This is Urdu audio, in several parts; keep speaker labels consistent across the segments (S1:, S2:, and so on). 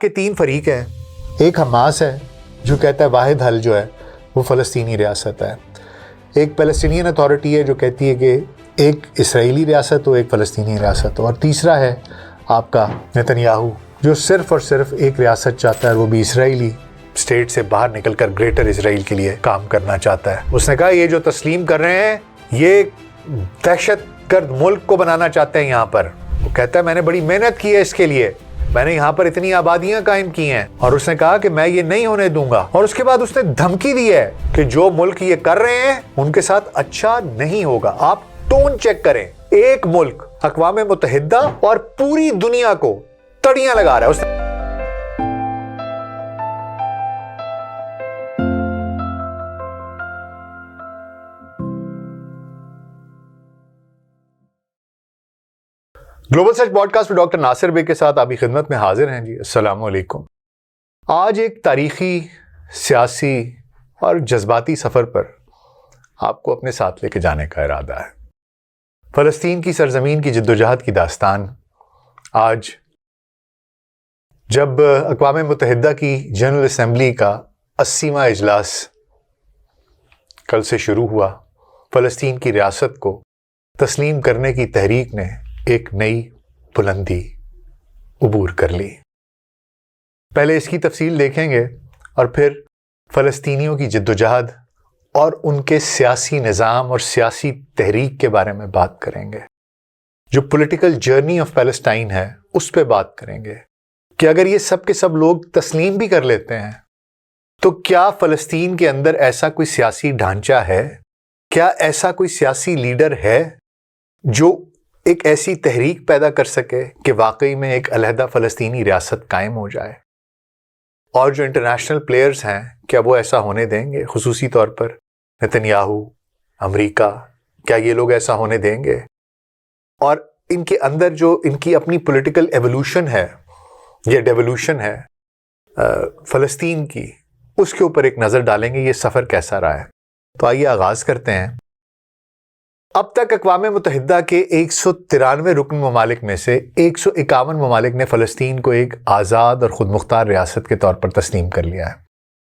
S1: کہ تین فریق ہیں. ایک حماس ہے جو کہتا ہے واحد حل جو ہے وہ فلسطینی ریاست ہے. ایک پیلسٹینین اتھارٹی ہے جو کہتی ہے کہ ایک اسرائیلی ریاست ہو ایک فلسطینی ریاست ہو. اور تیسرا ہے آپ کا نتن یاہو جو صرف اور صرف ایک ریاست چاہتا ہے, وہ بھی اسرائیلی اسٹیٹ سے باہر نکل کر گریٹر اسرائیل کے لیے کام کرنا چاہتا ہے. اس نے کہا یہ جو تسلیم کر رہے ہیں یہ دہشت گرد ملک کو بنانا چاہتے ہیں. یہاں پر وہ کہتا ہے میں نے بڑی محنت کی ہے اس کے لیے, میں نے یہاں پر اتنی آبادیاں قائم کی ہیں, اور اس نے کہا کہ میں یہ نہیں ہونے دوں گا. اور اس کے بعد اس نے دھمکی دی ہے کہ جو ملک یہ کر رہے ہیں ان کے ساتھ اچھا نہیں ہوگا. آپ ٹون چیک کریں, ایک ملک اقوام متحدہ اور پوری دنیا کو تڑیاں لگا رہا ہے. گلوبل سرچ پوڈ کاسٹ میں ڈاکٹر ناصر بے کے ساتھ آپ کی خدمت میں حاضر ہیں. جی السلام علیکم. آج ایک تاریخی, سیاسی اور جذباتی سفر پر آپ کو اپنے ساتھ لے کے جانے کا ارادہ ہے. فلسطین کی سرزمین کی جدوجہد کی داستان آج جب اقوام متحدہ کی جنرل اسمبلی کا 80واں اجلاس کل سے شروع ہوا, فلسطین کی ریاست کو تسلیم کرنے کی تحریک نے ایک نئی بلندی عبور کر لی. پہلے اس کی تفصیل دیکھیں گے اور پھر فلسطینیوں کی جدوجہد اور ان کے سیاسی نظام اور سیاسی تحریک کے بارے میں بات کریں گے. جو پولیٹیکل جرنی آف پیلسٹائن ہے اس پہ بات کریں گے کہ اگر یہ سب کے سب لوگ تسلیم بھی کر لیتے ہیں تو کیا فلسطین کے اندر ایسا کوئی سیاسی ڈھانچہ ہے, کیا ایسا کوئی سیاسی لیڈر ہے جو ایک ایسی تحریک پیدا کر سکے کہ واقعی میں ایک علیحدہ فلسطینی ریاست قائم ہو جائے. اور جو انٹرنیشنل پلیئرز ہیں کیا وہ ایسا ہونے دیں گے؟ خصوصی طور پر نتن یاہو, امریکہ, کیا یہ لوگ ایسا ہونے دیں گے؟ اور ان کے اندر جو ان کی اپنی پولیٹیکل ایوولوشن ہے یا ڈیولوشن ہے فلسطین کی, اس کے اوپر ایک نظر ڈالیں گے. یہ سفر کیسا رہا ہے؟ تو آئیے آغاز کرتے ہیں. اب تک اقوام متحدہ کے 193 رکن ممالک میں سے 151 ممالک نے فلسطین کو ایک آزاد اور خود مختار ریاست کے طور پر تسلیم کر لیا ہے,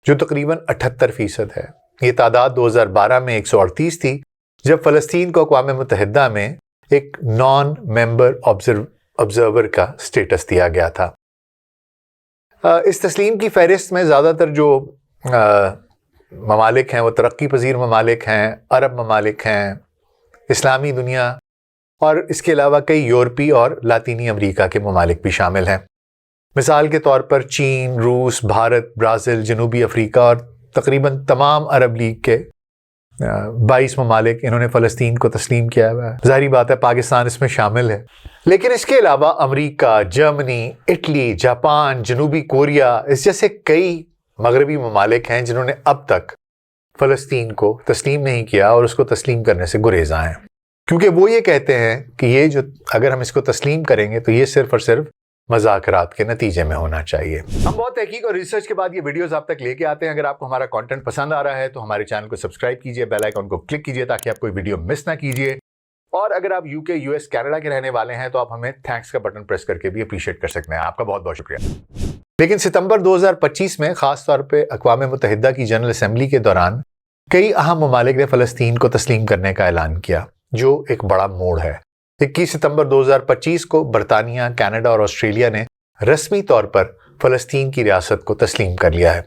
S1: جو تقریباً 78% ہے. یہ تعداد 2012 میں 138 تھی جب فلسطین کو اقوام متحدہ میں ایک نان ممبر آبزرور کا سٹیٹس دیا گیا تھا. اس تسلیم کی فہرست میں زیادہ تر جو ممالک ہیں وہ ترقی پذیر ممالک ہیں, عرب ممالک ہیں, اسلامی دنیا, اور اس کے علاوہ کئی یورپی اور لاطینی امریکہ کے ممالک بھی شامل ہیں. مثال کے طور پر چین, روس, بھارت, برازیل, جنوبی افریقہ اور تقریباً تمام عرب لیگ کے 22 ممالک انہوں نے فلسطین کو تسلیم کیا ہوا ہے. ظاہری بات ہے پاکستان اس میں شامل ہے. لیکن اس کے علاوہ امریکہ, جرمنی, اٹلی, جاپان, جنوبی کوریا, اس جیسے کئی مغربی ممالک ہیں جنہوں نے اب تک فلسطین کو تسلیم نہیں کیا اور اس کو تسلیم کرنے سے گریزاں ہیں, کیونکہ وہ یہ کہتے ہیں کہ یہ جو اگر ہم اس کو تسلیم کریں گے تو یہ صرف اور صرف مذاکرات کے نتیجے میں ہونا چاہیے. ہم بہت تحقیق اور ریسرچ کے بعد یہ ویڈیوز آپ تک لے کے آتے ہیں. اگر آپ کو ہمارا کنٹینٹ پسند آ رہا ہے تو ہمارے چینل کو سبسکرائب کیجئے, بیل آئیکن کو کلک کیجئے تاکہ آپ کوئی ویڈیو مس نہ کیجئے. اور اگر آپ UK, US, کینیڈا کے رہنے والے ہیں تو آپ ہمیں تھینکس کا بٹن پریس کر کے بھی اپریشیٹ کر سکتے ہیں. آپ کا بہت بہت شکریہ. لیکن ستمبر 2025 میں خاص طور پہ اقوام متحدہ کی جنرل اسمبلی کے دوران کئی اہم ممالک نے فلسطین کو تسلیم کرنے کا اعلان کیا, جو ایک بڑا موڑ ہے. 21 ستمبر 2025 کو برطانیہ, کینیڈا اور آسٹریلیا نے رسمی طور پر فلسطین کی ریاست کو تسلیم کر لیا ہے.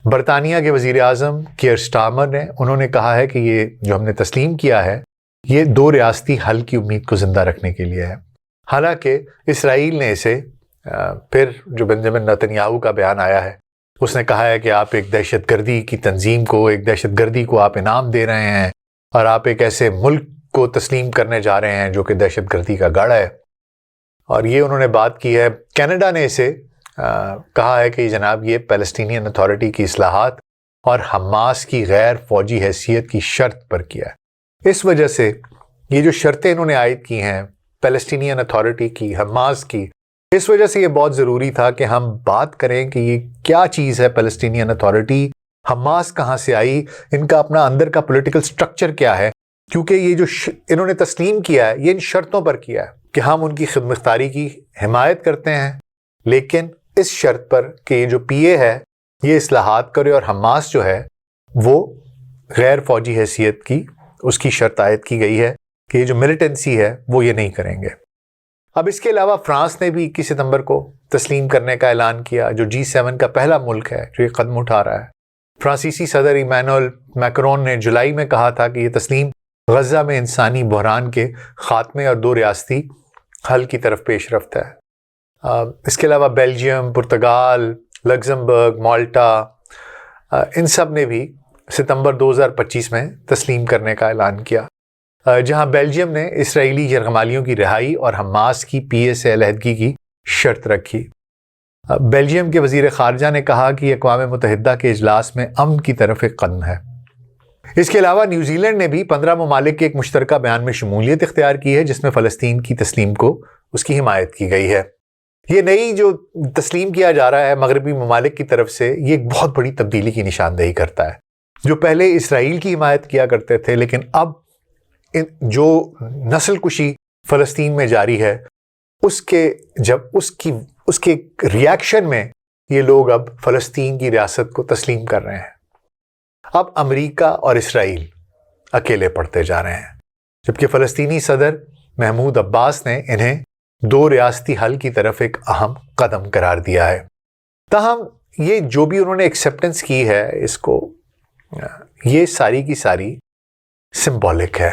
S1: برطانیہ کے وزیر اعظم کیئر سٹارمر نے انہوں نے کہا ہے کہ یہ جو ہم نے تسلیم کیا ہے یہ 2 ریاستی حل کی امید کو زندہ رکھنے کے لیے ہے. حالانکہ اسرائیل نے اسے پھر جو بنجامن نتن یاہو کا بیان آیا ہے اس نے کہا ہے کہ آپ ایک دہشت گردی کی تنظیم کو, ایک دہشت گردی کو آپ انعام دے رہے ہیں اور آپ ایک ایسے ملک کو تسلیم کرنے جا رہے ہیں جو کہ دہشت گردی کا گڑھ ہے. اور یہ انہوں نے بات کی ہے. کینیڈا نے اسے کہا ہے کہ جناب یہ پیلسٹینین اتھارٹی کی اصلاحات اور حماس کی غیر فوجی حیثیت کی شرط پر کیا ہے. اس وجہ سے یہ جو شرطیں انہوں نے عائد کی ہیں پیلسٹینین اتھارٹی کی, حماس کی, اس وجہ سے یہ بہت ضروری تھا کہ ہم بات کریں کہ یہ کیا چیز ہے پیلسٹینین اتھارٹی, حماس کہاں سے آئی, ان کا اپنا اندر کا پولیٹیکل سٹرکچر کیا ہے. کیونکہ یہ جو انہوں نے تسلیم کیا ہے یہ ان شرطوں پر کیا ہے کہ ہم ان کی خود مختاری کی حمایت کرتے ہیں لیکن اس شرط پر کہ یہ جو پی اے ہے یہ اصلاحات کرے، اور حماس جو ہے وہ غیر فوجی حیثیت کی اس کی شرط عائد کی گئی ہے کہ یہ جو ملیٹنسی ہے وہ یہ نہیں کریں گے۔ اب اس کے علاوہ فرانس نے بھی 21 ستمبر کو تسلیم کرنے کا اعلان کیا، جو G7 کا پہلا ملک ہے جو یہ قدم اٹھا رہا ہے۔ فرانسیسی صدر ایمینوئل میکرون نے جولائی میں کہا تھا کہ یہ تسلیم غزہ میں انسانی بحران کے خاتمے اور 2 ریاستی حل کی طرف پیش رفت ہے۔ اس کے علاوہ بیلجیم، پرتگال، لگزمبرگ، مالٹا، ان سب نے بھی ستمبر 2025 میں تسلیم کرنے کا اعلان کیا، جہاں بیلجیم نے اسرائیلی یرغمالیوں کی رہائی اور حماس کی پی اے سے علیحدگی کی شرط رکھی۔ بیلجیم کے وزیر خارجہ نے کہا کہ اقوام متحدہ کے اجلاس میں امن کی طرف ایک قدم ہے۔ اس کے علاوہ نیوزی لینڈ نے بھی 15 ممالک کے ایک مشترکہ بیان میں شمولیت اختیار کی ہے، جس میں فلسطین کی تسلیم کو اس کی حمایت کی گئی ہے۔ یہ نئی جو تسلیم کیا جا رہا ہے مغربی ممالک کی طرف سے، یہ ایک بہت بڑی تبدیلی کی نشاندہی کرتا ہے۔ جو پہلے اسرائیل کی حمایت کیا کرتے تھے، لیکن اب جو نسل کشی فلسطین میں جاری ہے اس کے ریاکشن میں یہ لوگ اب فلسطین کی ریاست کو تسلیم کر رہے ہیں۔ اب امریکہ اور اسرائیل اکیلے پڑتے جا رہے ہیں، جبکہ فلسطینی صدر محمود عباس نے انہیں 2 ریاستی حل کی طرف ایک اہم قدم قرار دیا ہے۔ تاہم یہ جو بھی انہوں نے ایکسیپٹنس کی ہے اس کو، یہ ساری کی ساری سمبولک ہے،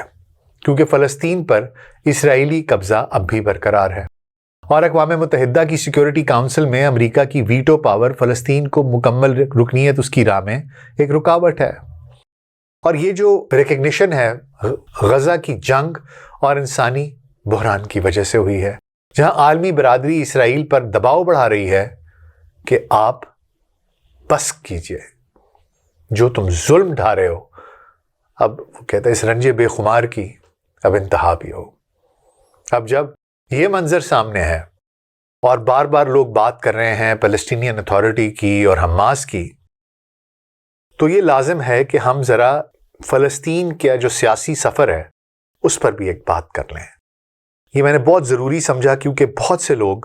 S1: کیونکہ فلسطین پر اسرائیلی قبضہ اب بھی برقرار ہے، اور اقوام متحدہ کی سیکیورٹی کونسل میں امریکہ کی ویٹو پاور فلسطین کو مکمل رکنیت اس کی راہ میں ایک رکاوٹ ہے۔ اور یہ جو ریکگنیشن ہے غزہ کی جنگ اور انسانی بحران کی وجہ سے ہوئی ہے، جہاں عالمی برادری اسرائیل پر دباؤ بڑھا رہی ہے کہ آپ بس کیجئے، جو تم ظلم ڈھا رہے ہو، اب وہ کہتا ہے اس رنج بے خمار کی اب انتہا بھی ہو۔ اب جب یہ منظر سامنے ہے اور بار بار لوگ بات کر رہے ہیں پیلسٹینین اتھارٹی کی اور حماس کی، تو یہ لازم ہے کہ ہم ذرا فلسطین کا جو سیاسی سفر ہے اس پر بھی ایک بات کر لیں۔ یہ میں نے بہت ضروری سمجھا، کیونکہ بہت سے لوگ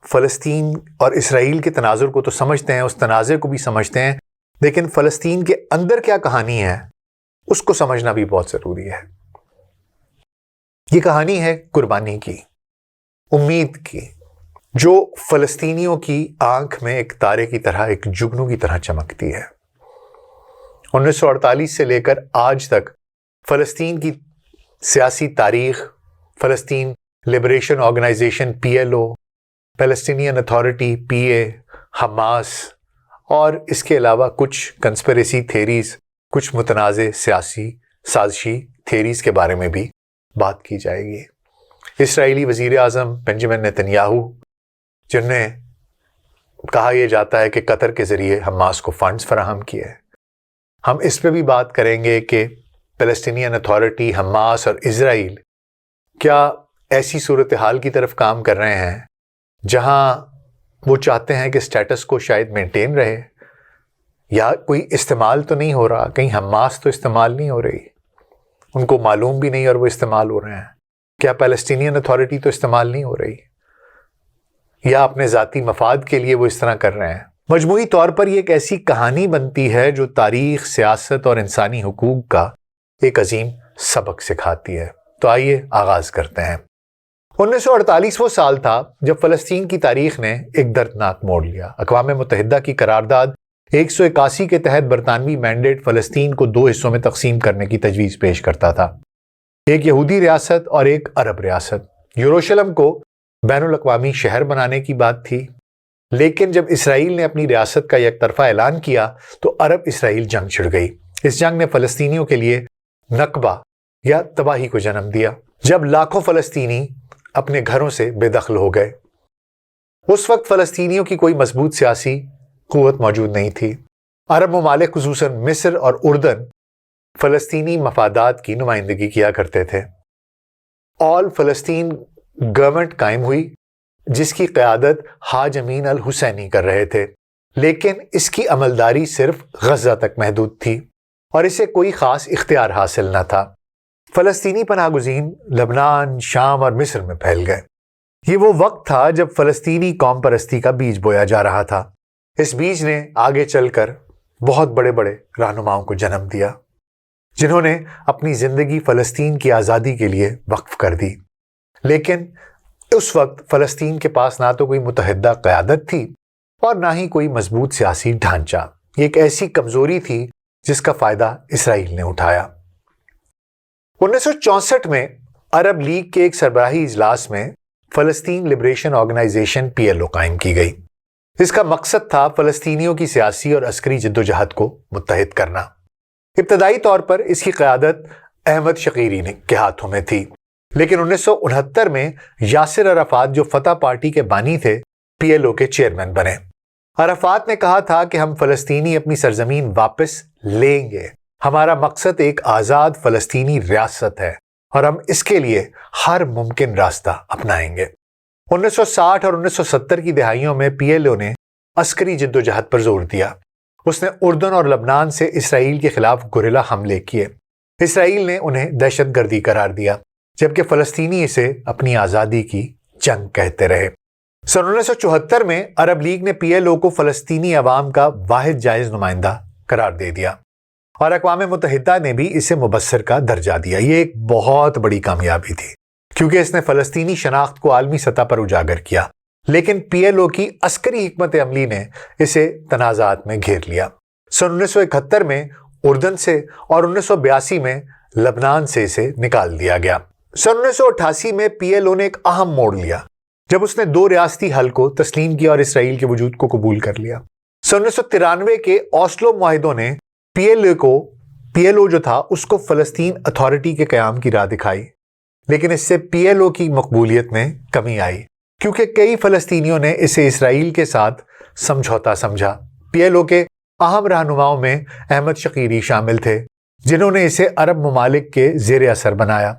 S1: فلسطین اور اسرائیل کے تناظر کو تو سمجھتے ہیں، اس تنازع کو بھی سمجھتے ہیں، لیکن فلسطین کے اندر کیا کہانی ہے اس کو سمجھنا بھی بہت ضروری ہے۔ یہ کہانی ہے قربانی کی، امید کی، جو فلسطینیوں کی آنکھ میں ایک تارے کی طرح، ایک جگنو کی طرح چمکتی ہے۔ 1948 سے لے کر آج تک فلسطین کی سیاسی تاریخ، فلسطین liberation organization PLO، Palestinian authority PA، Hamas, اور اس کے علاوہ کچھ کنسپریسی تھیریز، کچھ متنازع سیاسی سازشی تھیریز کے بارے میں بھی بات کی جائے گی۔ اسرائیلی وزیر اعظم بنجامن نیتن یاہو، جن نے کہا یہ جاتا ہے کہ قطر کے ذریعے حماس کو فنڈز فراہم کیے، ہم اس پہ بھی بات کریں گے کہ پیلسٹینین اتھارٹی، حماس اور اسرائیل کیا ایسی صورتحال کی طرف کام کر رہے ہیں جہاں وہ چاہتے ہیں کہ سٹیٹس کو شاید مینٹین رہے، یا کوئی استعمال تو نہیں ہو رہا، کہیں حماس تو استعمال نہیں ہو رہی، ان کو معلوم بھی نہیں اور وہ استعمال ہو رہے ہیں، کیا پیلسٹینین اتھارٹی تو استعمال نہیں ہو رہی، یا اپنے ذاتی مفاد کے لیے وہ اس طرح کر رہے ہیں۔ مجموعی طور پر یہ ایک ایسی کہانی بنتی ہے جو تاریخ، سیاست اور انسانی حقوق کا ایک عظیم سبق سکھاتی ہے۔ تو آئیے آغاز کرتے ہیں۔ 1948 وہ سال تھا جب فلسطین کی تاریخ نے ایک دردناک موڑ لیا۔ اقوام متحدہ کی قرارداد 181 کے تحت برطانوی مینڈیٹ فلسطین کو 2 حصوں میں تقسیم کرنے کی تجویز پیش کرتا تھا، ایک یہودی ریاست اور ایک عرب ریاست۔ یروشلم کو بین الاقوامی شہر بنانے کی بات تھی، لیکن جب اسرائیل نے اپنی ریاست کا یک طرفہ اعلان کیا تو عرب اسرائیل جنگ چھڑ گئی۔ اس جنگ نے فلسطینیوں کے لیے نکبہ یا تباہی کو جنم دیا، جب لاکھوں فلسطینی اپنے گھروں سے بے دخل ہو گئے۔ اس وقت فلسطینیوں کی کوئی مضبوط سیاسی قوت موجود نہیں تھی۔ عرب ممالک خصوصاً مصر اور اردن فلسطینی مفادات کی نمائندگی کیا کرتے تھے۔ آل فلسطین گورنمنٹ قائم ہوئی، جس کی قیادت حاج امین الحسینی کر رہے تھے، لیکن اس کی عملداری صرف غزہ تک محدود تھی اور اسے کوئی خاص اختیار حاصل نہ تھا۔ فلسطینی پناہ گزین لبنان، شام اور مصر میں پھیل گئے۔ یہ وہ وقت تھا جب فلسطینی قوم پرستی کا بیج بویا جا رہا تھا۔ اس بیج نے آگے چل کر بہت بڑے بڑے رہنماؤں کو جنم دیا، جنہوں نے اپنی زندگی فلسطین کی آزادی کے لیے وقف کر دی۔ لیکن اس وقت فلسطین کے پاس نہ تو کوئی متحدہ قیادت تھی اور نہ ہی کوئی مضبوط سیاسی ڈھانچہ۔ یہ ایک ایسی کمزوری تھی جس کا فائدہ اسرائیل نے اٹھایا۔ 1964 میں عرب لیگ کے ایک سربراہی اجلاس میں فلسطین لبریشن آرگنائزیشن PLO قائم کی گئی۔ اس کا مقصد تھا فلسطینیوں کی سیاسی اور عسکری جدوجہد کو متحد کرنا۔ ابتدائی طور پر اس کی قیادت احمد شقیری کے ہاتھوں میں تھی، لیکن 1969 میں یاسر عرفات، جو فتح پارٹی کے بانی تھے، PLO کے چیئرمین بنے۔ عرفات نے کہا تھا کہ ہم فلسطینی اپنی سرزمین واپس لیں گے، ہمارا مقصد ایک آزاد فلسطینی ریاست ہے اور ہم اس کے لیے ہر ممکن راستہ اپنائیں گے۔ 1960 اور 1970 کی دہائیوں میں PLO نے عسکری جدوجہد پر زور دیا۔ اس نے اردن اور لبنان سے اسرائیل کے خلاف گوریلا حملے کیے۔ اسرائیل نے انہیں دہشت گردی قرار دیا، جبکہ فلسطینی اسے اپنی آزادی کی جنگ کہتے رہے۔ سن 1974 میں عرب لیگ نے PLO کو فلسطینی عوام کا واحد جائز نمائندہ قرار دے دیا اور اقوام متحدہ نے بھی اسے مبصر کا درجہ دیا۔ یہ ایک بہت بڑی کامیابی تھی کیونکہ اس نے فلسطینی شناخت کو عالمی سطح پر اجاگر کیا، لیکن PLO کی عسکری حکمت عملی نے اسے تنازعات میں گھیر لیا۔ سن 1971 میں اردن سے اور 1982 میں لبنان سے اسے نکال دیا گیا۔ سن 1988 میں PLO نے ایک اہم موڑ لیا جب اس نے 2 ریاستی حل کو تسلیم کیا اور اسرائیل کے وجود کو قبول کر لیا۔ سن 1993 کے اوسلو معاہدوں نے PLO جو تھا اس کو فلسطین اتھارٹی کے قیام کی راہ دکھائی، لیکن اس سے PLO کی مقبولیت میں کمی آئی کیونکہ کئی فلسطینیوں نے اسے اسرائیل کے ساتھ سمجھوتا سمجھا۔ PLO کے اہم رہنماؤں میں احمد شقیری شامل تھے، جنہوں نے اسے عرب ممالک کے زیر اثر بنایا،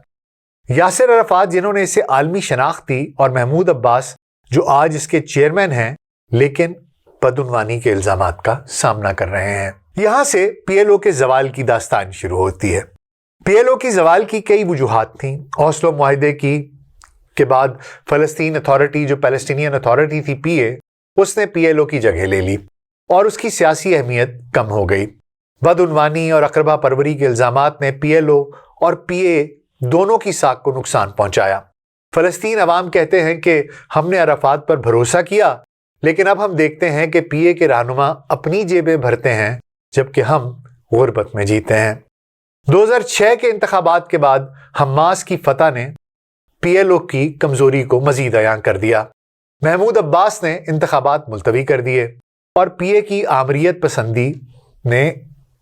S1: یاسر عرفات جنہوں نے اسے عالمی شناخت دی، اور محمود عباس جو آج اس کے چیئرمین ہیں لیکن بدعنوانی کے الزامات کا سامنا کر رہے ہیں۔ یہاں سے PLO کے زوال کی داستان شروع ہوتی ہے۔ PLO کی زوال کی کئی وجوہات تھیں۔ اوسلو معاہدے کے بعد فلسطین اتھارٹی، جو پیلسٹینین اتھارٹی تھی PA، اس نے PLO کی جگہ لے لی اور اس کی سیاسی اہمیت کم ہو گئی۔ بدعنوانی اور اقربا پروری کے الزامات نے PLO اور PA دونوں کی ساکھ کو نقصان پہنچایا۔ فلسطین عوام کہتے ہیں کہ ہم نے عرفات پر بھروسہ کیا، لیکن اب ہم دیکھتے ہیں کہ PA کے رہنما اپنی جیبیں بھرتے ہیں جبکہ ہم غربت میں جیتے ہیں۔ 2006 کے انتخابات کے بعد حماس کی فتح نے PLO کی کمزوری کو مزید عیاں کر دیا۔ محمود عباس نے انتخابات ملتوی کر دیے اور PA کی آمریت پسندی نے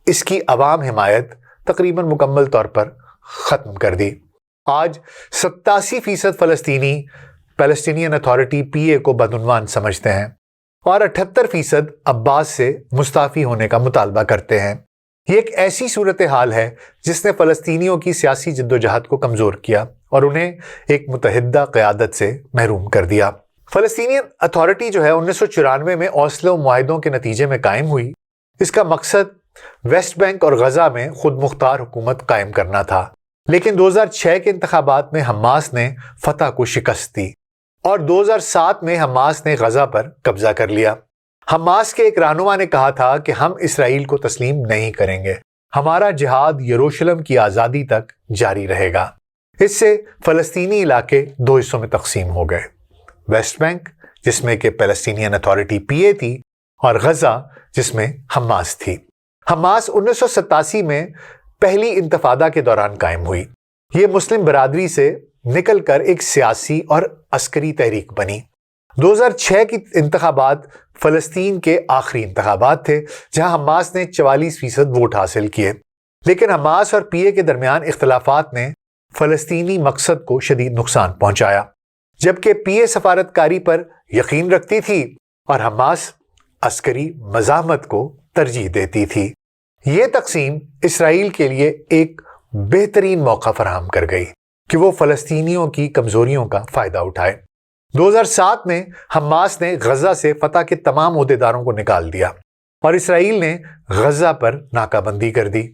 S1: اس کی عوام حمایت تقریباً مکمل طور پر ختم کر دی۔ آج 87% فلسطینی پیلسٹینین اتھارٹی PA کو بدعنوان سمجھتے ہیں اور 78% عباس سے مستعفی ہونے کا مطالبہ کرتے ہیں۔ یہ ایک ایسی صورتحال ہے جس نے فلسطینیوں کی سیاسی جدوجہد کو کمزور کیا اور انہیں ایک متحدہ قیادت سے محروم کر دیا۔ فلسطینین اتھارٹی جو ہے 1994 میں اوسلو معاہدوں کے نتیجے میں قائم ہوئی۔ اس کا مقصد ویسٹ بینک اور غزہ میں خود مختار حکومت قائم کرنا تھا، لیکن 2006 کے انتخابات میں حماس نے فتح کو شکست دی اور 2007 میں حماس نے غزہ پر قبضہ کر لیا۔ حماس کے ایک رہنما نے کہا تھا کہ ہم اسرائیل کو تسلیم نہیں کریں گے، ہمارا جہاد یروشلم کی آزادی تک جاری رہے گا۔ اس سے فلسطینی علاقے 2 حصوں میں تقسیم ہو گئے، ویسٹ بینک جس میں کہ پیلسٹینین اتھارٹی PA تھی اور غزہ جس میں حماس تھی۔ حماس 1987 میں پہلی انتفاضہ کے دوران قائم ہوئی۔ یہ مسلم برادری سے نکل کر ایک سیاسی اور عسکری تحریک بنی۔ 2006 کی انتخابات فلسطین کے آخری انتخابات تھے جہاں حماس نے 44% ووٹ حاصل کیے، لیکن حماس اور PA کے درمیان اختلافات نے فلسطینی مقصد کو شدید نقصان پہنچایا، جبکہ PA سفارتکاری پر یقین رکھتی تھی اور حماس عسکری مزاحمت کو ترجیح دیتی تھی۔ یہ تقسیم اسرائیل کے لیے ایک بہترین موقع فراہم کر گئی کہ وہ فلسطینیوں کی کمزوریوں کا فائدہ اٹھائے۔ 2007 میں حماس نے غزہ سے فتح کے تمام عہدیداروں کو نکال دیا اور اسرائیل نے غزہ پر ناکہ بندی کر دی۔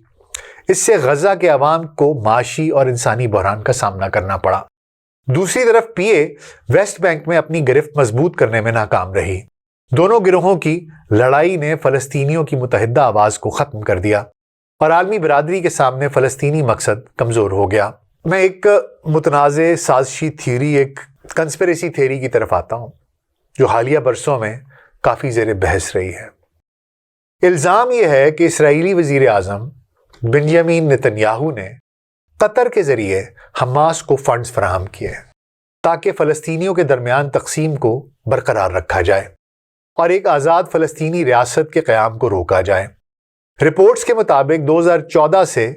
S1: اس سے غزہ کے عوام کو معاشی اور انسانی بحران کا سامنا کرنا پڑا۔ دوسری طرف پی اے ویسٹ بینک میں اپنی گرفت مضبوط کرنے میں ناکام رہی۔ دونوں گروہوں کی لڑائی نے فلسطینیوں کی متحدہ آواز کو ختم کر دیا اور عالمی برادری کے سامنے فلسطینی مقصد کمزور ہو گیا۔ میں ایک متنازع سازشی تھیوری، ایک کنسپریسی تھیوری کی طرف آتا ہوں جو حالیہ برسوں میں کافی زیر بحث رہی ہے۔ الزام یہ ہے کہ اسرائیلی وزیر اعظم بنیامین نتنیاہو نے قطر کے ذریعے حماس کو فنڈز فراہم کیے تاکہ فلسطینیوں کے درمیان تقسیم کو برقرار رکھا جائے اور ایک آزاد فلسطینی ریاست کے قیام کو روکا جائے۔ رپورٹس کے مطابق 2014 سے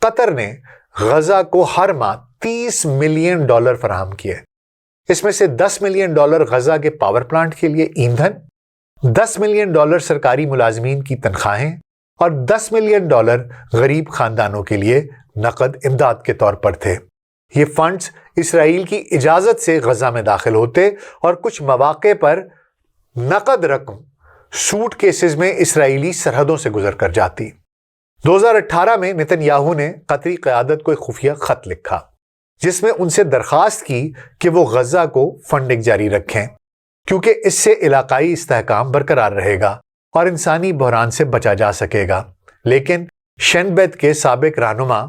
S1: قطر نے غزہ کو ہر ماہ $30 ملین فراہم کیے۔ اس میں سے $10 ملین غزہ کے پاور پلانٹ کے لیے ایندھن، $10 ملین سرکاری ملازمین کی تنخواہیں اور $10 ملین غریب خاندانوں کے لیے نقد امداد کے طور پر تھے۔ یہ فنڈز اسرائیل کی اجازت سے غزہ میں داخل ہوتے اور کچھ مواقع پر نقد رقم سوٹ کیسز میں اسرائیلی سرحدوں سے گزر کر جاتی۔ 2018 میں نتنیاہو نے قطری قیادت کو ایک خفیہ خط لکھا جس میں ان سے درخواست کی کہ وہ غزہ کو فنڈنگ جاری رکھیں کیونکہ اس سے علاقائی استحکام برقرار رہے گا اور انسانی بحران سے بچا جا سکے گا۔ لیکن شن بیت کے سابق رہنما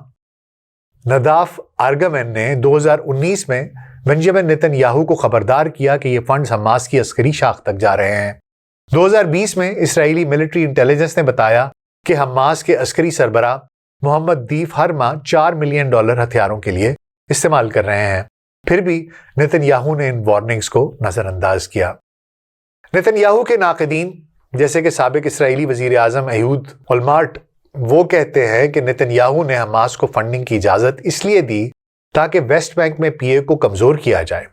S1: نداف آرگمن نے 2019 میں بنجامن نتنیاہو کو خبردار کیا کہ یہ فنڈز حماس کی عسکری شاخ تک جا رہے ہیں۔ 2020 میں اسرائیلی ملٹری انٹیلیجنس نے بتایا کہ حماس کے عسکری سربراہ محمد دیف ہر ماہ $4 ملین ہتھیاروں کے لیے استعمال کر رہے ہیں۔ پھر بھی نتنیاہو نے ان وارننگز کو نظر انداز کیا۔ نتنیاہو کے ناقدین جیسے کہ سابق اسرائیلی وزیر اعظم ایہود اولمرٹ وہ کہتے ہیں کہ نتنیاہو نے حماس کو فنڈنگ کی اجازت اس لیے دی تاکہ ویسٹ بینک میں پی اے کو کمزور کیا جائے۔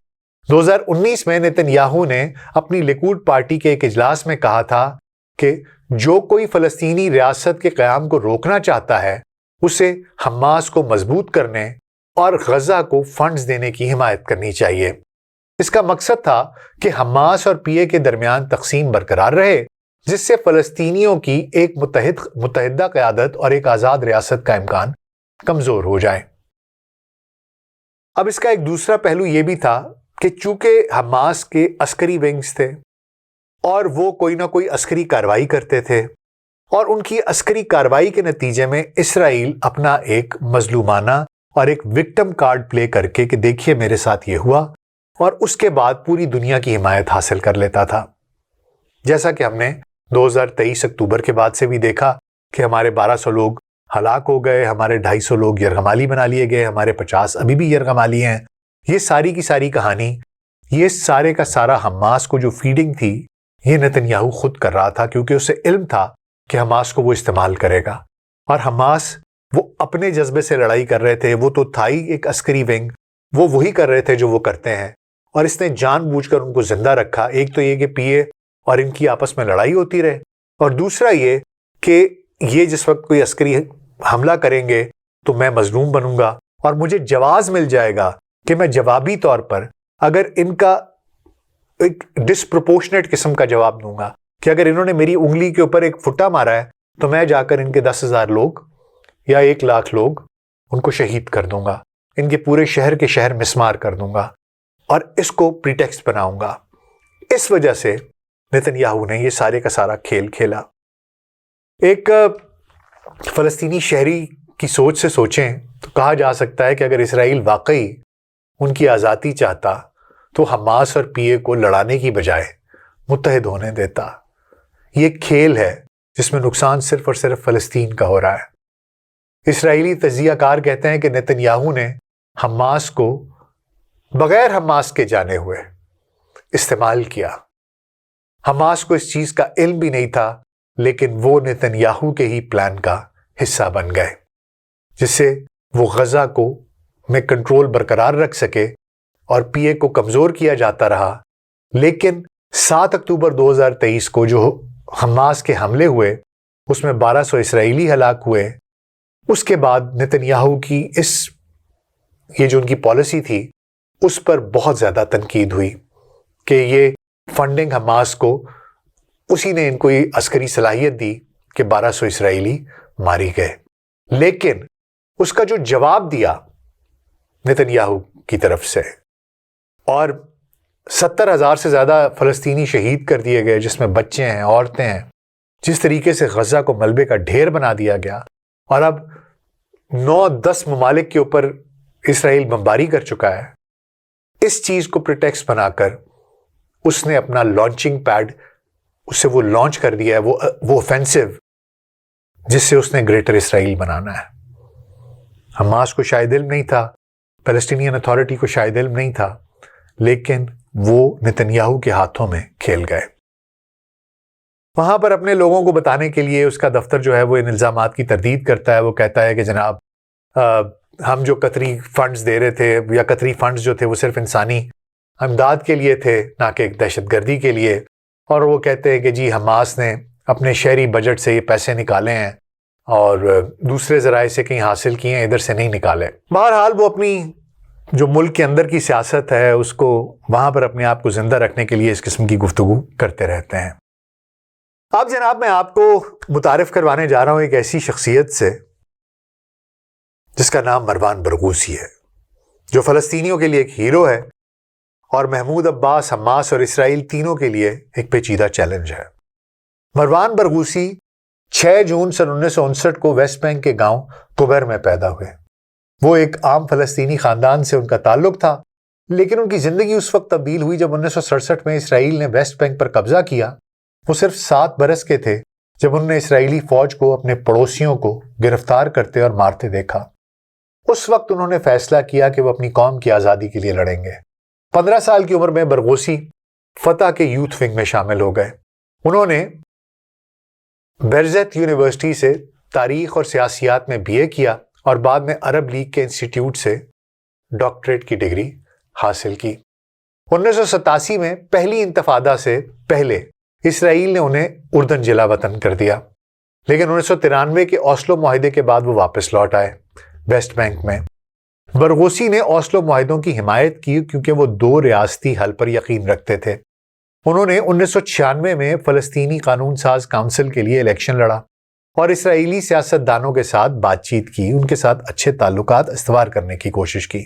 S1: 2019 میں نتنیاہو نے اپنی لیکوڈ پارٹی کے ایک اجلاس میں کہا تھا کہ جو کوئی فلسطینی ریاست کے قیام کو روکنا چاہتا ہے اسے حماس کو مضبوط کرنے اور غزہ کو فنڈز دینے کی حمایت کرنی چاہیے۔ اس کا مقصد تھا کہ حماس اور پی اے کے درمیان تقسیم برقرار رہے جس سے فلسطینیوں کی ایک متحدہ قیادت اور ایک آزاد ریاست کا امکان کمزور ہو جائے۔ اب اس کا ایک دوسرا پہلو یہ بھی تھا کہ چونکہ حماس کے عسکری ونگز تھے اور وہ کوئی نہ کوئی عسکری کارروائی کرتے تھے اور ان کی عسکری کارروائی کے نتیجے میں اسرائیل اپنا ایک مظلومانہ اور ایک وکٹم کارڈ پلے کر کے کہ دیکھیے میرے ساتھ یہ ہوا، اور اس کے بعد پوری دنیا کی حمایت حاصل کر لیتا تھا۔ جیسا کہ ہم نے 2023 اکتوبر کے بعد سے بھی دیکھا کہ ہمارے 1200 لوگ ہلاک ہو گئے، ہمارے 250 لوگ یرغمالی بنا لیے گئے، ہمارے 50 ابھی بھی یرغمالی ہیں۔ یہ ساری کی ساری کہانی، یہ سارے کا سارا حماس کو جو فیڈنگ تھی یہ نتنیاہو خود کر رہا تھا کیونکہ اسے علم تھا کہ حماس کو وہ استعمال کرے گا، اور حماس وہ اپنے جذبے سے لڑائی کر رہے تھے۔ وہ تو تھا ہی ایک عسکری ونگ، وہ وہی کر رہے تھے جو وہ کرتے ہیں، اور اس نے جان بوجھ کر ان کو زندہ رکھا۔ ایک تو یہ کہ پی اے اور ان کی آپس میں لڑائی ہوتی رہے، اور دوسرا یہ کہ یہ جس وقت کوئی عسکری حملہ کریں گے تو میں مظلوم بنوں گا اور مجھے جواز مل جائے گا کہ میں جوابی طور پر اگر ان کا ایک ڈسپروپورشنیٹ قسم کا جواب دوں گا کہ اگر انہوں نے میری انگلی کے اوپر ایک فٹا مارا ہے تو میں جا کر ان کے 10,000 لوگ یا 1,00,000 لوگ ان کو شہید کر دوں گا، ان کے پورے شہر کے شہر مسمار کر دوں گا اور اس کو پریٹیکسٹ بناؤں گا۔ اس وجہ سے نتنیاہو نے یہ سارے کا سارا کھیل کھیلا۔ ایک فلسطینی شہری کی سوچ سے سوچیں تو کہا جا سکتا ہے کہ اگر اسرائیل واقعی ان کی آزادی چاہتا تو حماس اور پی اے کو لڑانے کی بجائے متحد ہونے دیتا۔ یہ کھیل ہے جس میں نقصان صرف اور صرف فلسطین کا ہو رہا ہے۔ اسرائیلی تجزیہ کار کہتے ہیں کہ نتنیاہو نے حماس کو بغیر حماس کے جانے ہوئے استعمال کیا۔ حماس کو اس چیز کا علم بھی نہیں تھا، لیکن وہ نتنیاہو کے ہی پلان کا حصہ بن گئے جس سے وہ غزہ کو میں کنٹرول برقرار رکھ سکے اور پی اے کو کمزور کیا جاتا رہا۔ لیکن 7 اکتوبر 2023 کو جو حماس کے حملے ہوئے اس میں 1200 اسرائیلی ہلاک ہوئے، اس کے بعد نتنیاہو کی یہ جو ان کی پالیسی تھی اس پر بہت زیادہ تنقید ہوئی کہ یہ فنڈنگ حماس کو، اسی نے ان کو یہ عسکری صلاحیت دی کہ 1200 اسرائیلی ماری گئے۔ لیکن اس کا جو جواب دیا نتنیاہو کی طرف سے اور 70,000 سے زیادہ فلسطینی شہید کر دیے گئے، جس میں بچے ہیں، عورتیں ہیں، جس طریقے سے غزہ کو ملبے کا ڈھیر بنا دیا گیا، اور اب 9-10 ممالک کے اوپر اسرائیل بمباری کر چکا ہے، اس چیز کو پریٹیکسٹ بنا کر اس نے اپنا لانچنگ پیڈ اسے وہ لانچ کر دیا ہے، وہ اوفینسو جس سے اس نے گریٹر اسرائیل بنانا ہے۔ حماس کو شاید علم نہیں تھا، فلسطینین اتھارٹی کو شاید علم نہیں تھا، لیکن وہ نتنیاہو کے ہاتھوں میں کھیل گئے۔ وہاں پر اپنے لوگوں کو بتانے کے لیے اس کا دفتر جو ہے وہ ان الزامات کی تردید کرتا ہے۔ وہ کہتا ہے کہ جناب ہم جو قطری فنڈز دے رہے تھے، یا قطری فنڈز جو تھے وہ صرف انسانی امداد کے لیے تھے، نہ کہ دہشت گردی کے لیے۔ اور وہ کہتے ہیں کہ جی حماس نے اپنے شہری بجٹ سے یہ پیسے نکالے ہیں اور دوسرے ذرائع سے کہیں حاصل کیے ہیں، ادھر سے نہیں نکالے۔ بہرحال وہ اپنی جو ملک کے اندر کی سیاست ہے اس کو وہاں پر اپنے آپ کو زندہ رکھنے کے لیے اس قسم کی گفتگو کرتے رہتے ہیں۔ اب جناب میں آپ کو متعارف کروانے جا رہا ہوں ایک ایسی شخصیت سے جس کا نام مروان برغوثی ہے، جو فلسطینیوں کے لیے ایک ہیرو ہے اور محمود عباس، حماس اور اسرائیل تینوں کے لیے ایک پیچیدہ چیلنج ہے۔ مروان برغوثی 6 جون سن 1959 کو ویسٹ بینک کے گاؤں قبر میں پیدا ہوئے۔ وہ ایک عام فلسطینی خاندان سے ان کا تعلق تھا، لیکن ان کی زندگی اس وقت تبدیل ہوئی جب 1967 میں اسرائیل نے ویسٹ بینک پر قبضہ کیا۔ وہ صرف 7 برس کے تھے جب انہوں نے اسرائیلی فوج کو اپنے پڑوسیوں کو گرفتار کرتے اور مارتے دیکھا۔ اس وقت انہوں نے فیصلہ کیا کہ وہ اپنی قوم کی آزادی کے لیے لڑیں گے۔ 15 سال کی عمر میں برغوثی فتح کے یوتھ ونگ میں شامل ہو گئے۔ انہوں نے بیرزیت یونیورسٹی سے تاریخ اور سیاسیات میں BA کیا اور بعد میں عرب لیگ کے انسٹیٹیوٹ سے ڈاکٹریٹ کی ڈگری حاصل کی۔ 1987 میں پہلی انتفاضہ سے پہلے اسرائیل نے انہیں اردن جلا وطن کر دیا، لیکن 1993 کے اوسلو معاہدے کے بعد وہ واپس لوٹ آئے ویسٹ بینک میں۔ برغوثی نے اوسلو معاہدوں کی حمایت کی کیونکہ وہ 2 ریاستی حل پر یقین رکھتے تھے۔ انہوں نے 1996 میں فلسطینی قانون ساز کونسل کے لیے الیکشن لڑا اور اسرائیلی سیاستدانوں کے ساتھ بات چیت کی، ان کے ساتھ اچھے تعلقات استوار کرنے کی کوشش کی۔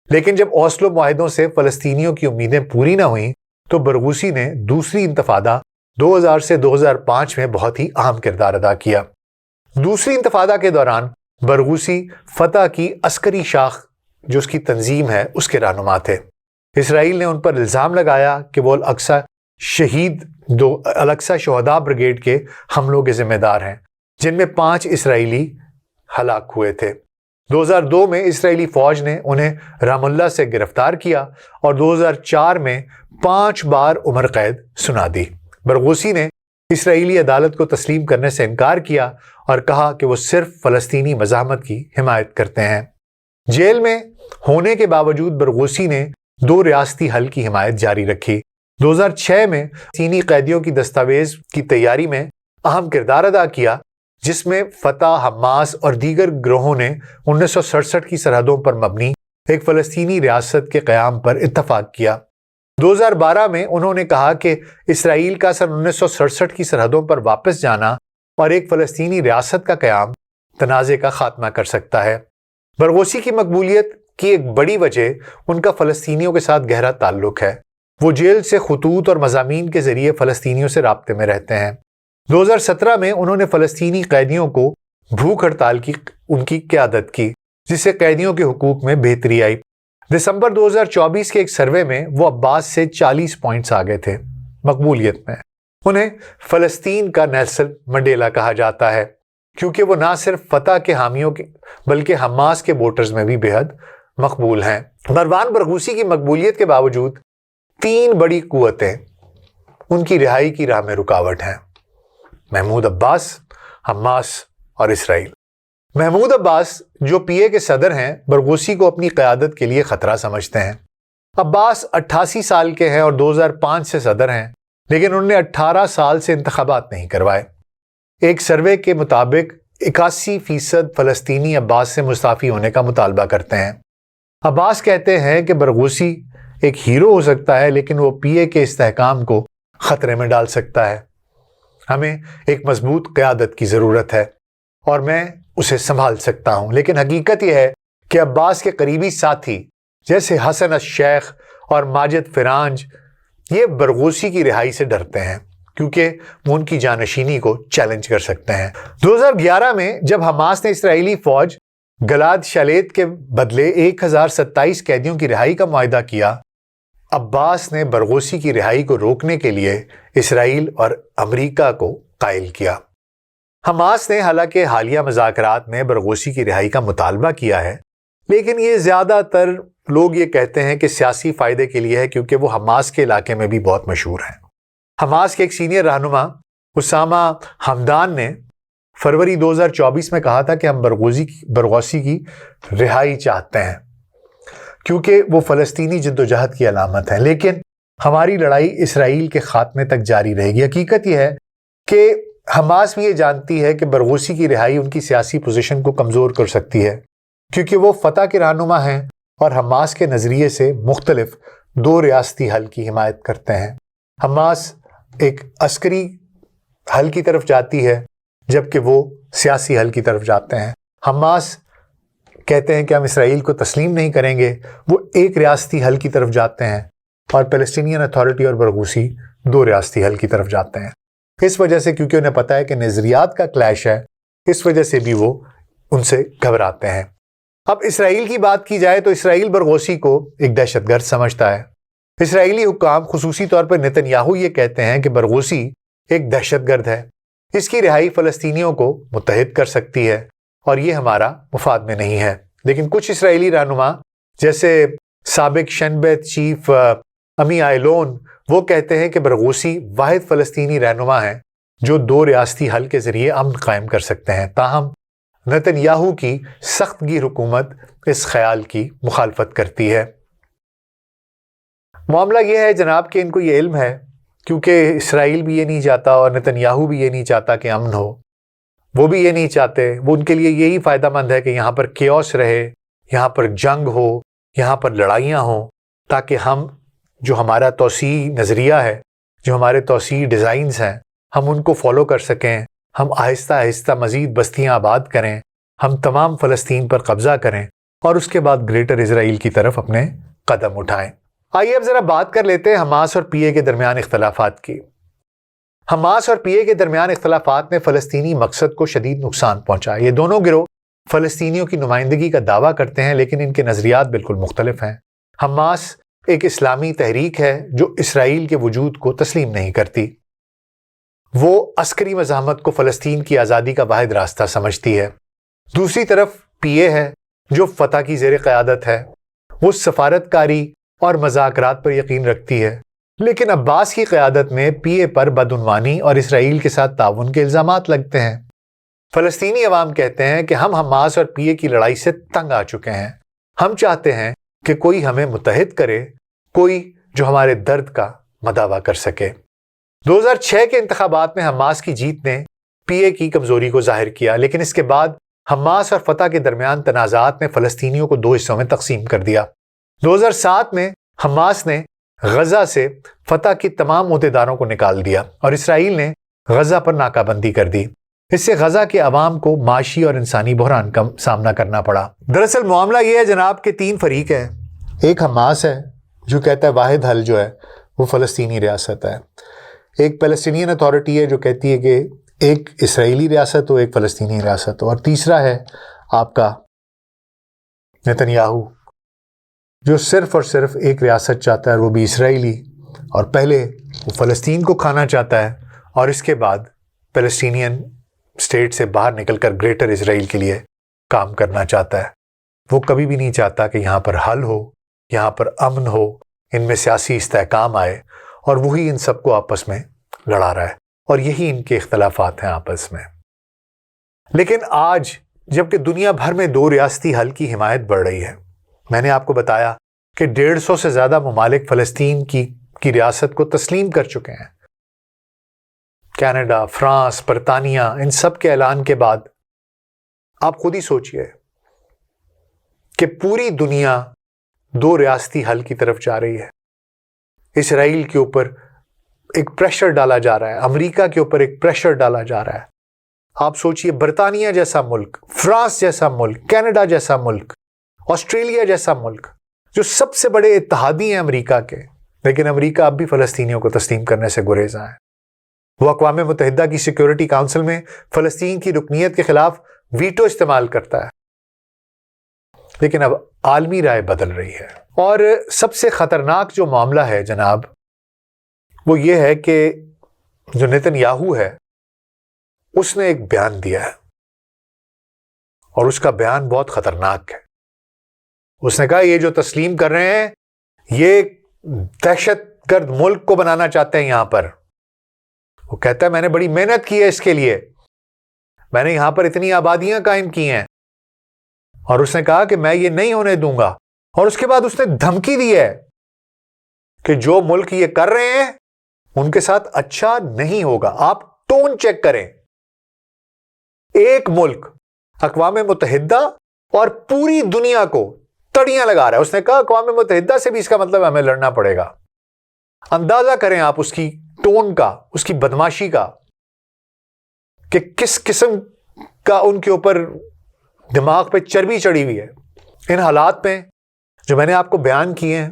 S1: لیکن جب اوسلو معاہدوں سے فلسطینیوں کی امیدیں پوری نہ ہوئیں تو برغوثی نے دوسری انتفاضہ 2000 سے 2005 میں بہت ہی اہم کردار ادا کیا۔ دوسری انتفاضہ کے دوران برغوثی فتح کی عسکری شاخ جو اس کی تنظیم ہے اس کے رہنما تھے۔ اسرائیل نے ان پر الزام لگایا کہ وہ الاقصی شہداء بریگیڈ کے حملوں کے ذمہ دار ہیں، جن میں 5 اسرائیلی ہلاک ہوئے تھے۔ 2002 میں اسرائیلی فوج نے انہیں رام اللہ سے گرفتار کیا اور 2004 میں 5 بار عمر قید سنا دی۔ برغوثی نے اسرائیلی عدالت کو تسلیم کرنے سے انکار کیا اور کہا کہ وہ صرف فلسطینی مزاحمت کی حمایت کرتے ہیں۔ جیل میں ہونے کے باوجود برغوثی نے 2 ریاستی حل کی حمایت جاری رکھی۔ 2006 میں فلسطینی قیدیوں کی دستاویز کی تیاری میں اہم کردار ادا کیا، جس میں فتح، حماس اور دیگر گروہوں نے 1967 کی سرحدوں پر مبنی ایک فلسطینی ریاست کے قیام پر اتفاق کیا۔ 2012 میں انہوں نے کہا کہ اسرائیل کا سن 1967 کی سرحدوں پر واپس جانا اور ایک فلسطینی ریاست کا قیام تنازع کا خاتمہ کر سکتا ہے۔ برغوثی کی مقبولیت کی ایک بڑی وجہ ان کا فلسطینیوں کے ساتھ گہرا تعلق ہے۔ وہ جیل سے خطوط اور مضامین کے ذریعے فلسطینیوں سے رابطے میں رہتے ہیں۔ 2017 میں انہوں نے فلسطینی قیدیوں کو بھوک ہڑتال کی ان کی قیادت کی، جس سے قیدیوں کے حقوق میں بہتری آئی۔ دسمبر 2024 کے ایک سروے میں وہ عباس سے 40 پوائنٹس آگے تھے مقبولیت میں۔ انہیں فلسطین کا نیلسن منڈیلا کہا جاتا ہے کیونکہ وہ نہ صرف فتح کے حامیوں کے بلکہ حماس کے ووٹرز میں بھی بے حد مقبول ہیں۔ مروان برغوثی کی مقبولیت کے باوجود 3 بڑی قوتیں ان کی رہائی کی راہ میں رکاوٹ ہیں: محمود عباس، حماس اور اسرائیل۔ محمود عباس جو PA کے صدر ہیں برغوثی کو اپنی قیادت کے لیے خطرہ سمجھتے ہیں۔ عباس 88 سال کے ہیں اور 2005 سے صدر ہیں، لیکن انہوں نے 18 سال سے انتخابات نہیں کروائے۔ ایک سروے کے مطابق 81% فلسطینی عباس سے مستعفی ہونے کا مطالبہ کرتے ہیں۔ عباس کہتے ہیں کہ برغوثی ایک ہیرو ہو سکتا ہے لیکن وہ PA کے استحکام کو خطرے میں ڈال سکتا ہے۔ ہمیں ایک مضبوط قیادت کی ضرورت ہے اور میں اسے سنبھال سکتا ہوں، لیکن حقیقت یہ ہے کہ عباس کے قریبی ساتھی جیسے حسن الشیخ اور ماجد فرانج یہ برغوثی کی رہائی سے ڈرتے ہیں کیونکہ وہ ان کی جانشینی کو چیلنج کر سکتے ہیں۔ 2011 میں جب حماس نے اسرائیلی فوج گلاد شلیت کے بدلے 1027 قیدیوں کی رہائی کا معاہدہ کیا، عباس نے برغوثی کی رہائی کو روکنے کے لیے اسرائیل اور امریکہ کو قائل کیا۔ حماس نے حالانکہ حالیہ مذاکرات میں برغوثی کی رہائی کا مطالبہ کیا ہے، لیکن یہ زیادہ تر لوگ یہ کہتے ہیں کہ سیاسی فائدے کے لیے ہے کیونکہ وہ حماس کے علاقے میں بھی بہت مشہور ہیں۔ حماس کے ایک سینئر رہنما اسامہ حمدان نے فروری 2024 میں کہا تھا کہ ہم برغوثی کی رہائی چاہتے ہیں کیونکہ وہ فلسطینی جدوجہد کی علامت ہے، لیکن ہماری لڑائی اسرائیل کے خاتمے تک جاری رہے گی۔ حقیقت یہ ہے کہ حماس بھی یہ جانتی ہے کہ برغوثی کی رہائی ان کی سیاسی پوزیشن کو کمزور کر سکتی ہے کیونکہ وہ فتح کے رہنما ہیں اور حماس کے نظریے سے مختلف دو ریاستی حل کی حمایت کرتے ہیں۔ حماس ایک عسکری حل کی طرف جاتی ہے جبکہ وہ سیاسی حل کی طرف جاتے ہیں۔ حماس کہتے ہیں کہ ہم اسرائیل کو تسلیم نہیں کریں گے، وہ ایک ریاستی حل کی طرف جاتے ہیں، اور پیلسٹینین اتھارٹی اور برغوثی دو ریاستی حل کی طرف جاتے ہیں۔ اس وجہ سے کیونکہ انہیں پتہ ہے کہ نظریات کا کلیش ہے، اس وجہ سے بھی وہ ان سے گھبراتے ہیں۔ اب اسرائیل کی بات کی جائے تو اسرائیل برغوثی کو ایک دہشت گرد سمجھتا ہے۔ اسرائیلی حکام خصوصی طور پر نتن یاہو یہ کہتے ہیں کہ برغوثی ایک دہشت گرد ہے، اس کی رہائی فلسطینیوں کو متحد کر سکتی ہے اور یہ ہمارا مفاد میں نہیں ہے۔ لیکن کچھ اسرائیلی رہنما جیسے سابق شنبت چیف امی آئلون وہ کہتے ہیں کہ برغوثی واحد فلسطینی رہنما ہیں جو دو ریاستی حل کے ذریعے امن قائم کر سکتے ہیں۔ تاہم نتن یاہو کی سخت گیر حکومت اس خیال کی مخالفت کرتی ہے۔ معاملہ یہ ہے جناب کہ ان کو یہ علم ہے کیونکہ اسرائیل بھی یہ نہیں چاہتا اور نتن یاہو بھی یہ نہیں چاہتا کہ امن ہو، وہ بھی یہ نہیں چاہتے، وہ ان کے لیے یہی فائدہ مند ہے کہ یہاں پر کیوس رہے، یہاں پر جنگ ہو، یہاں پر لڑائیاں ہوں، تاکہ ہم جو ہمارا توسیعی نظریہ ہے، جو ہمارے توسیعی ڈیزائنز ہیں، ہم ان کو فالو کر سکیں، ہم آہستہ آہستہ مزید بستیاں آباد کریں، ہم تمام فلسطین پر قبضہ کریں اور اس کے بعد گریٹر اسرائیل کی طرف اپنے قدم اٹھائیں۔ آئیے اب ذرا بات کر لیتے ہیں حماس اور پی اے کے درمیان اختلافات کی۔ حماس اور پی اے کے درمیان اختلافات نے فلسطینی مقصد کو شدید نقصان پہنچا۔ یہ دونوں گروہ فلسطینیوں کی نمائندگی کا دعویٰ کرتے ہیں لیکن ان کے نظریات بالکل مختلف ہیں۔ حماس ایک اسلامی تحریک ہے جو اسرائیل کے وجود کو تسلیم نہیں کرتی، وہ عسکری مزاحمت کو فلسطین کی آزادی کا واحد راستہ سمجھتی ہے۔ دوسری طرف پی اے ہے جو فتح کی زیر قیادت ہے، وہ سفارت کاری اور مذاکرات پر یقین رکھتی ہے، لیکن عباس کی قیادت میں پی اے پر بدعنوانی اور اسرائیل کے ساتھ تعاون کے الزامات لگتے ہیں۔ فلسطینی عوام کہتے ہیں کہ ہم حماس اور پی اے کی لڑائی سے تنگ آ چکے ہیں، ہم چاہتے ہیں کہ کوئی ہمیں متحد کرے، کوئی جو ہمارے درد کا مداوع کر سکے۔ 2006 کے انتخابات میں حماس کی جیت نے پی اے کی کمزوری کو ظاہر کیا، لیکن اس کے بعد حماس اور فتح کے درمیان تنازعات نے فلسطینیوں کو دو حصوں میں تقسیم کر دیا۔ 2007 میں حماس نے غزہ سے فتح کے تمام عہدیداروں کو نکال دیا اور اسرائیل نے غزہ پر ناکہ بندی کر دی۔ اس سے غزہ کے عوام کو معاشی اور انسانی بحران کا سامنا کرنا پڑا۔ دراصل معاملہ یہ ہے جناب کہ تین فریق ہیں۔ ایک حماس ہے جو کہتا ہے واحد حل جو ہے وہ فلسطینی ریاست ہے، ایک پیلسٹینین اتھارٹی ہے جو کہتی ہے کہ ایک اسرائیلی ریاست ہو، ایک فلسطینی ریاست ہو، اور تیسرا ہے آپ کا نتن یاہو جو صرف اور صرف ایک ریاست چاہتا ہے، وہ بھی اسرائیلی، اور پہلے وہ فلسطین کو کھانا چاہتا ہے اور اس کے بعد پیلسٹینین اسٹیٹ سے باہر نکل کر گریٹر اسرائیل کے لیے کام کرنا چاہتا ہے۔ وہ کبھی بھی نہیں چاہتا کہ یہاں پر حل ہو، یہاں پر امن ہو، ان میں سیاسی استحکام آئے، اور وہی ان سب کو آپس میں لڑا رہا ہے، اور یہی ان کے اختلافات ہیں آپس میں۔ لیکن آج جب کہ دنیا بھر میں دو ریاستی حل کی حمایت بڑھ رہی ہے، میں نے آپ کو بتایا کہ 150 سے زیادہ ممالک فلسطین کی ریاست کو تسلیم کر چکے ہیں، کینیڈا، فرانس، برطانیہ، ان سب کے اعلان کے بعد آپ خود ہی سوچئے کہ پوری دنیا دو ریاستی حل کی طرف جا رہی ہے۔ اسرائیل کے اوپر ایک پریشر ڈالا جا رہا ہے، امریکہ کے اوپر ایک پریشر ڈالا جا رہا ہے۔ آپ سوچئے برطانیہ جیسا ملک، فرانس جیسا ملک، کینیڈا جیسا ملک، آسٹریلیا جیسا ملک، جو سب سے بڑے اتحادی ہیں امریکہ کے، لیکن امریکہ اب بھی فلسطینیوں کو تسلیم کرنے سے گریزاں ہے۔ وہ اقوام متحدہ کی سیکیورٹی کونسل میں فلسطین کی رکنیت کے خلاف ویٹو استعمال کرتا ہے، لیکن اب عالمی رائے بدل رہی ہے۔ اور سب سے خطرناک جو معاملہ ہے جناب، وہ یہ ہے کہ جو نیتن یاہو ہے اس نے ایک بیان دیا ہے، اور اس کا بیان بہت خطرناک ہے۔ اس نے کہا یہ جو تسلیم کر رہے ہیں یہ دہشت گرد ملک کو بنانا چاہتے ہیں یہاں پر۔ وہ کہتا ہے میں نے بڑی محنت کی ہے اس کے لیے، میں نے یہاں پر اتنی آبادیاں قائم کی ہیں، اور اس نے کہا کہ میں یہ نہیں ہونے دوں گا۔ اور اس کے بعد اس نے دھمکی دی ہے کہ جو ملک یہ کر رہے ہیں ان کے ساتھ اچھا نہیں ہوگا۔ آپ ٹون چیک کریں، ایک ملک اقوام متحدہ اور پوری دنیا کو تڑیاں لگا رہا ہے۔ اس نے کہا اقوام متحدہ سے بھی اس کا مطلب ہمیں لڑنا پڑے گا۔ اندازہ کریں آپ اس کی ٹون کا، اس کی بدماشی کا، کہ کس قسم کا ان کے اوپر دماغ پہ چربی چڑھی ہوئی ہے۔ ان حالات میں جو میں نے آپ کو بیان کیے ہیں،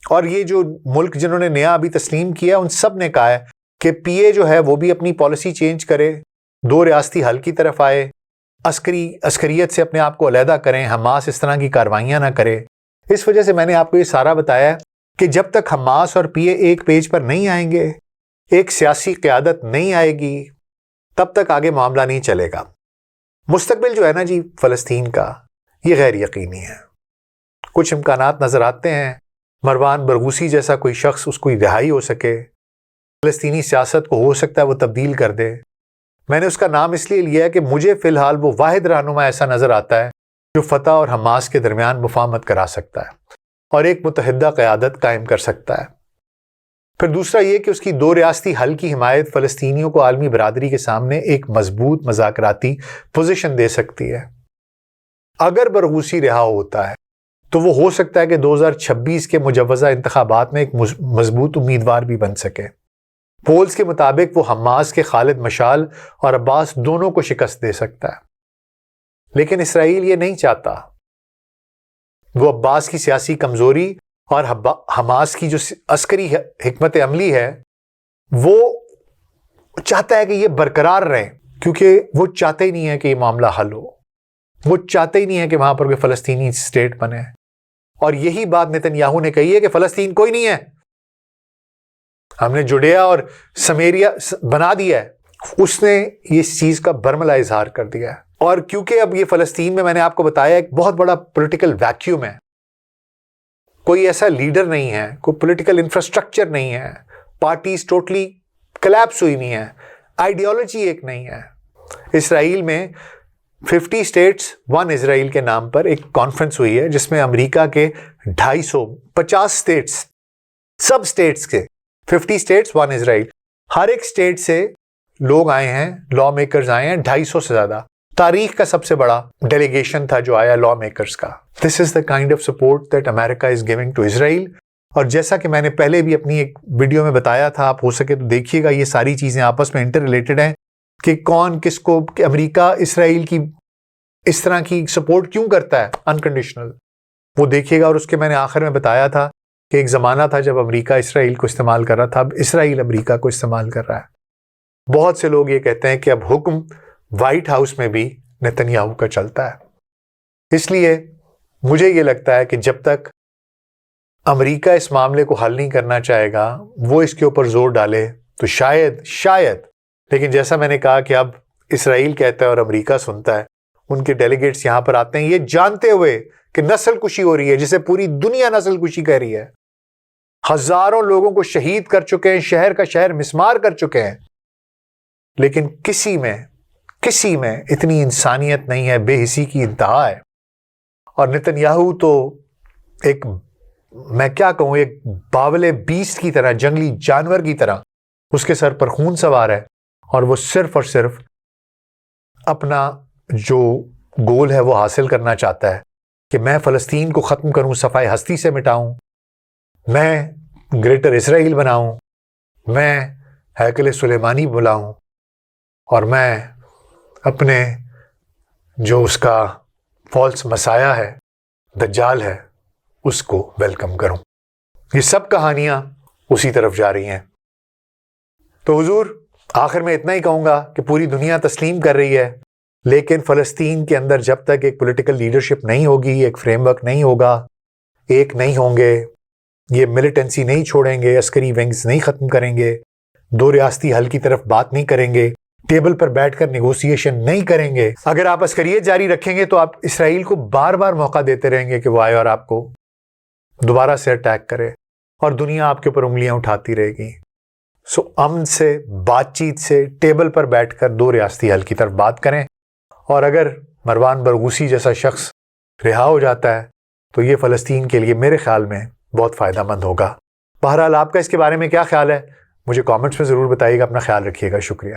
S1: اور یہ جو ملک جنہوں نے نیا ابھی تسلیم کیا ان سب نے کہا ہے کہ پی اے جو ہے وہ بھی اپنی پالیسی چینج کرے، دو ریاستی حل کی طرف آئے، عسکریت سے اپنے آپ کو علیحدہ کریں، حماس اس طرح کی کاروائیاں نہ کرے۔ اس وجہ سے میں نے آپ کو یہ سارا بتایا کہ جب تک حماس اور پی اے ایک پیج پر نہیں آئیں گے، ایک سیاسی قیادت نہیں آئے گی، تب تک آگے معاملہ نہیں چلے گا۔ مستقبل جو ہے نا جی فلسطین کا، یہ غیر یقینی ہے۔ کچھ امکانات نظر آتے ہیں، مروان برغوثی جیسا کوئی شخص اس کو رہائی ہو سکے، فلسطینی سیاست کو ہو سکتا ہے وہ تبدیل کر دے۔ میں نے اس کا نام اس لیے لیا ہے کہ مجھے فی الحال وہ واحد رہنما ایسا نظر آتا ہے جو فتح اور حماس کے درمیان مفاہمت کرا سکتا ہے اور ایک متحدہ قیادت قائم کر سکتا ہے۔ پھر دوسرا یہ کہ اس کی دو ریاستی حل کی حمایت فلسطینیوں کو عالمی برادری کے سامنے ایک مضبوط مذاکراتی پوزیشن دے سکتی ہے۔ اگر برغوثی رہا ہوتا ہے تو وہ ہو سکتا ہے کہ 2026 کے مجوزہ انتخابات میں ایک مضبوط امیدوار بھی بن سکے۔ پولز کے مطابق وہ حماس کے خالد مشعل اور عباس دونوں کو شکست دے سکتا ہے، لیکن اسرائیل یہ نہیں چاہتا۔ وہ عباس کی سیاسی کمزوری اور حماس کی جو عسکری حکمت عملی ہے وہ چاہتا ہے کہ یہ برقرار رہیں، کیونکہ وہ چاہتے ہی نہیں ہے کہ یہ معاملہ حل ہو، وہ چاہتے ہی نہیں ہے کہ وہاں پر کوئی فلسطینی اسٹیٹ بنے۔ اور یہی بات نیتن یاہو نے کہی ہے کہ فلسطین کوئی نہیں ہے، ہم نے جوڈیا اور سمیریا بنا دیا ہے۔ اس نے یہ چیز کا برملا اظہار کر دیا ہے۔ اور کیونکہ اب یہ فلسطین میں نے آپ کو بتایا ایک بہت بڑا پولیٹیکل ویکیوم ہے، کوئی ایسا لیڈر نہیں ہے، کوئی پولیٹیکل انفراسٹرکچر نہیں ہے، پارٹیز ٹوٹلی کلیپس ہوئی نہیں ہے، آئیڈیالوجی ایک نہیں ہے۔ اسرائیل میں 50 اسٹیٹس 1 اسرائیل کے نام پر ایک کانفرنس ہوئی ہے جس میں امریکہ کے 250 اسٹیٹس، سب اسٹیٹس کے 50 اسٹیٹس 1 اسرائیل، ہر ایک اسٹیٹ سے لوگ آئے ہیں، لا میکرز آئے ہیں، 250 سے زیادہ۔ تاریخ کا سب سے بڑا ڈیلیگیشن تھا جو آیا لا میکرز کا۔ This is the kind of support that America is giving to Israel. اور جیسا کہ میں نے پہلے بھی اپنی ایک ویڈیو میں بتایا تھا، آپ ہو سکے تو دیکھیے گا، یہ ساری چیزیں آپس میں انٹر ریلیٹڈ ہیں کہ کون کس کو، کہ امریکہ اسرائیل کی اس طرح کی سپورٹ کیوں کرتا ہے انکنڈیشنل، وہ دیکھیے گا۔ اور اس کے میں نے آخر میں بتایا تھا کہ ایک زمانہ تھا جب امریکہ اسرائیل کو استعمال کر رہا تھا، اب اسرائیل امریکہ کو استعمال کر رہا ہے۔ بہت سے لوگ یہ کہتے ہیں کہ اب حکم وائٹ ہاؤس میں بھی نیتن یاہو کا چلتا ہے۔ اس لیے مجھے یہ لگتا ہے کہ جب تک امریکہ اس معاملے کو حل نہیں کرنا چاہے گا، وہ اس کے اوپر زور ڈالے تو شاید، لیکن جیسا میں نے کہا کہ اب اسرائیل کہتا ہے اور امریکہ سنتا ہے، ان کے ڈیلیگیٹس یہاں پر آتے ہیں یہ جانتے ہوئے کہ نسل کشی ہو رہی ہے، جسے پوری دنیا نسل کشی کہہ رہی ہے، ہزاروں لوگوں کو شہید کر چکے ہیں، شہر کا شہر مسمار کر چکے ہیں، لیکن کسی میں اتنی انسانیت نہیں ہے، بے حسی کی انتہا ہے۔ اور نیتن یاہو تو ایک، میں کیا کہوں، ایک باولے بیسٹ کی طرح، جنگلی جانور کی طرح اس کے سر پر خون سوار ہے، اور وہ صرف اور صرف اپنا جو گول ہے وہ حاصل کرنا چاہتا ہے کہ میں فلسطین کو ختم کروں، صفائے ہستی سے مٹاؤں، میں گریٹر اسرائیل بناؤں، میں ہیکل سلیمانی بلاؤں، اور میں اپنے جو اس کا فالس مسایہ ہے، دجال ہے، اس کو ویلکم کروں۔ یہ سب کہانیاں اسی طرف جا رہی ہیں۔ تو حضور آخر میں اتنا ہی کہوں گا کہ پوری دنیا تسلیم کر رہی ہے، لیکن فلسطین کے اندر جب تک ایک پولیٹیکل لیڈرشپ نہیں ہوگی، ایک فریم ورک نہیں ہوگا، ایک نہیں ہوں گے، یہ ملیٹنسی نہیں چھوڑیں گے، عسکری ونگز نہیں ختم کریں گے، دو ریاستی حل کی طرف بات نہیں کریں گے، ٹیبل پر بیٹھ کر نیگوسیشن نہیں کریں گے، اگر آپ عسکریت جاری رکھیں گے تو آپ اسرائیل کو بار بار موقع دیتے رہیں گے کہ وہ آئے اور آپ کو دوبارہ سے اٹیک کرے، اور دنیا آپ کے اوپر انگلیاں اٹھاتی رہے گی۔ سو امن سے، بات چیت سے، ٹیبل پر بیٹھ کر دو ریاستی حل کی طرف بات کریں، اور اگر مروان برغوثی جیسا شخص رہا ہو جاتا ہے تو یہ فلسطین کے لیے میرے خیال میں بہت فائدہ مند ہوگا۔ بہرحال آپ کا اس کے بارے میں کیا خیال ہے؟ مجھے کامنٹس میں ضرور بتائیے گا۔ اپنا خیال رکھیے گا۔ شکریہ۔